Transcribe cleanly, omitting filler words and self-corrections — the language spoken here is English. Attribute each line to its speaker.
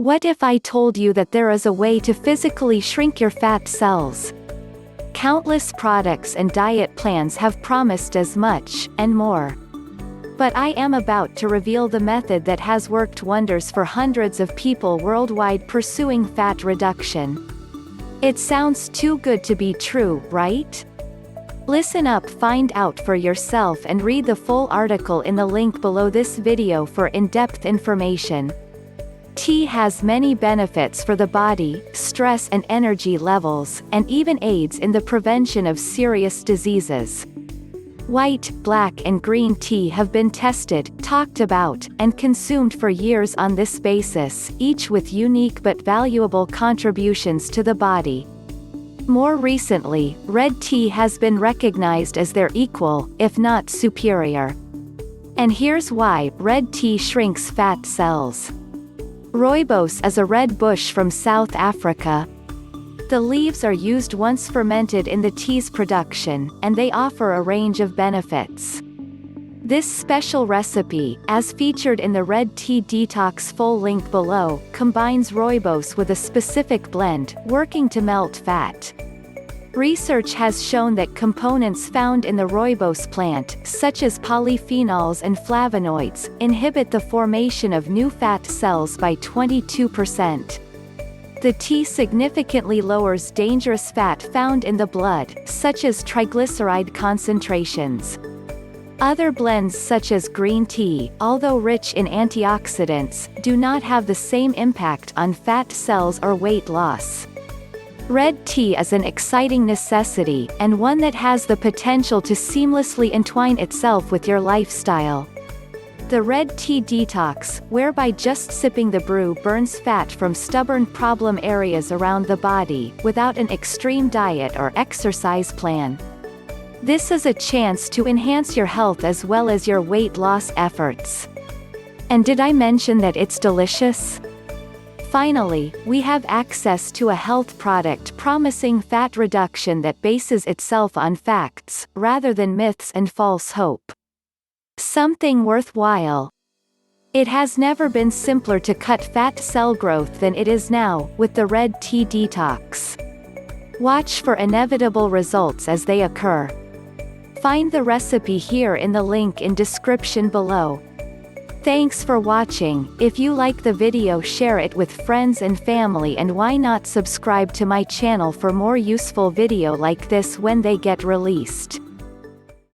Speaker 1: What if I told you that there is a way to physically shrink your fat cells? Countless products and diet plans have promised as much, and more. But I am about to reveal the method that has worked wonders for hundreds of people worldwide pursuing fat reduction. It sounds too good to be true, right? Listen up, find out for yourself and read the full article in the link below this video for in-depth information. Tea has many benefits for the body, stress and energy levels, and even aids in the prevention of serious diseases. White, black and green tea have been tested, talked about, and consumed for years on this basis, each with unique but valuable contributions to the body. More recently, red tea has been recognized as their equal, if not superior. And here's why: red tea shrinks fat cells. Rooibos is a red bush from South Africa. The leaves are used once fermented in the tea's production, and they offer a range of benefits. This special recipe, as featured in the Red Tea Detox full link below, combines rooibos with a specific blend, working to melt fat. Research has shown that components found in the rooibos plant, such as polyphenols and flavonoids, inhibit the formation of new fat cells by 22%. The tea significantly lowers dangerous fat found in the blood, such as triglyceride concentrations. Other blends such as green tea, although rich in antioxidants, do not have the same impact on fat cells or weight loss. Red tea is an exciting necessity, and one that has the potential to seamlessly entwine itself with your lifestyle. The Red Tea Detox, whereby just sipping the brew burns fat from stubborn problem areas around the body, without an extreme diet or exercise plan. This is a chance to enhance your health as well as your weight loss efforts. And did I mention that it's delicious? Finally, we have access to a health product promising fat reduction that bases itself on facts, rather than myths and false hope. Something worthwhile. It has never been simpler to cut fat cell growth than it is now, with the Red Tea Detox. Watch for inevitable results as they occur. Find the recipe here in the link in description below. Thanks for watching. If you like the video, share it with friends and family, and why not subscribe to my channel for more useful video like this when they get released.